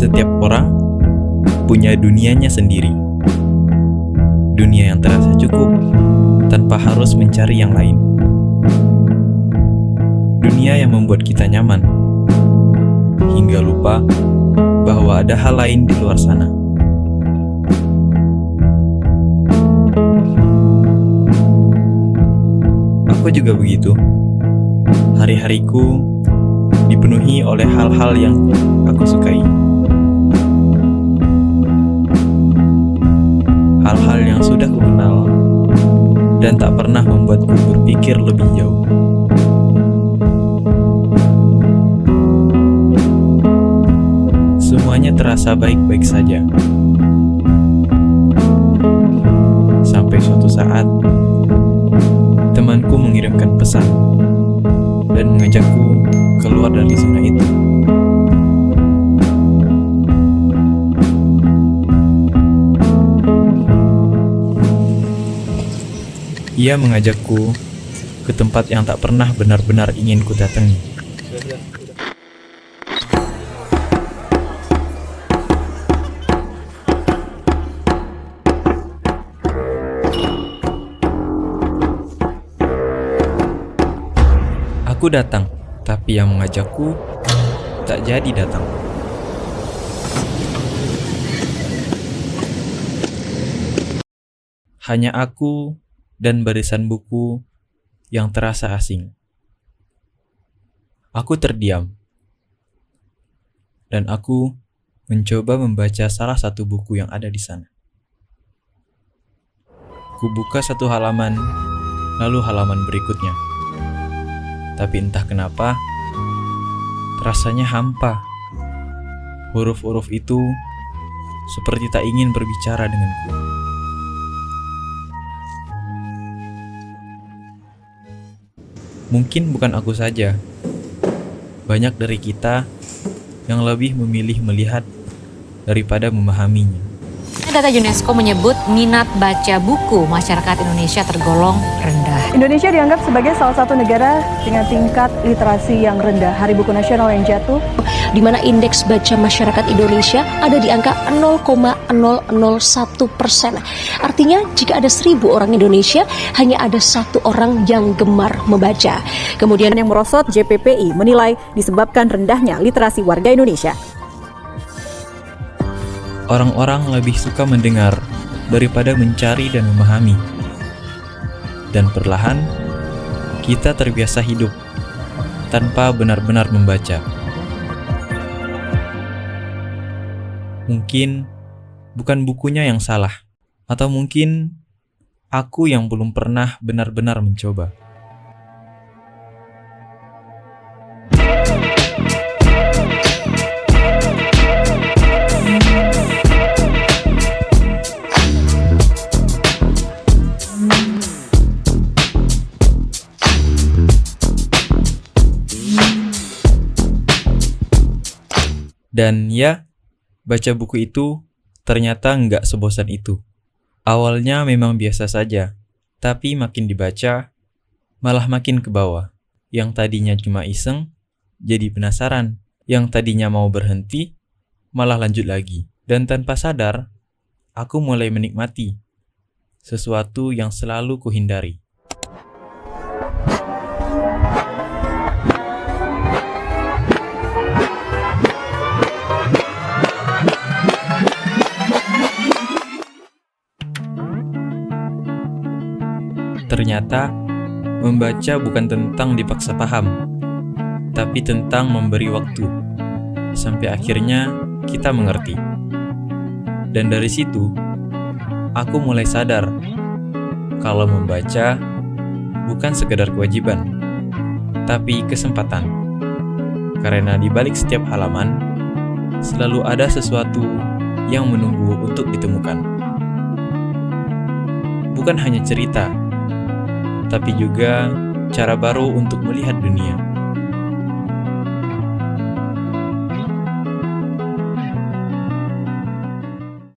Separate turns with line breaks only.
Setiap orang punya dunianya sendiri. Dunia yang terasa cukup tanpa harus mencari yang lain. Dunia yang membuat kita nyaman hingga lupa bahwa ada hal lain di luar sana. Aku juga begitu. Hari-hariku dipenuhi oleh hal-hal yang aku sukai. Hal-hal yang sudah kukenal dan tak pernah membuatku berpikir lebih jauh. Semuanya terasa baik-baik saja. Sampai suatu saat, temanku mengirimkan pesan dan mengajakku keluar dari zona itu. Ia mengajakku ke tempat yang tak pernah benar-benar ingin ku datangi. Aku datang, tapi yang mengajakku tak jadi datang. Hanya aku dan barisan buku yang terasa asing. Aku terdiam, dan aku mencoba membaca salah satu buku yang ada di sana. Kubuka satu halaman, lalu halaman berikutnya. Tapi entah kenapa, rasanya hampa. Huruf-huruf itu seperti tak ingin berbicara denganku. Mungkin bukan aku saja. Banyak dari kita yang lebih memilih melihat daripada memahaminya.
Data UNESCO menyebut minat baca buku masyarakat Indonesia tergolong rendah.
Indonesia dianggap sebagai salah satu negara dengan tingkat literasi yang rendah. Hari Buku Nasional yang jatuh,
di mana indeks baca masyarakat Indonesia ada di angka 0,001%. Artinya jika ada 1.000 orang Indonesia, hanya ada 1 orang yang gemar membaca.
kemudian yang merosot JPPI menilai disebabkan rendahnya literasi warga Indonesia.
Orang-orang lebih suka mendengar daripada mencari dan memahami. Dan perlahan, kita terbiasa hidup tanpa benar-benar membaca. Mungkin bukan bukunya yang salah, atau mungkin aku yang belum pernah benar-benar mencoba. Dan ya, baca buku itu ternyata nggak sebosan itu. Awalnya memang biasa saja, tapi makin dibaca, malah makin ke bawah. Yang tadinya cuma iseng, jadi penasaran. Yang tadinya mau berhenti, malah lanjut lagi. Dan tanpa sadar, aku mulai menikmati sesuatu yang selalu kuhindari. Ternyata, membaca bukan tentang dipaksa paham, tapi tentang memberi waktu, sampai akhirnya kita mengerti. Dan dari situ, aku mulai sadar kalau membaca bukan sekedar kewajiban, tapi kesempatan. Karena di balik setiap halaman, selalu ada sesuatu yang menunggu untuk ditemukan. Bukan hanya cerita, tapi juga cara baru untuk melihat dunia.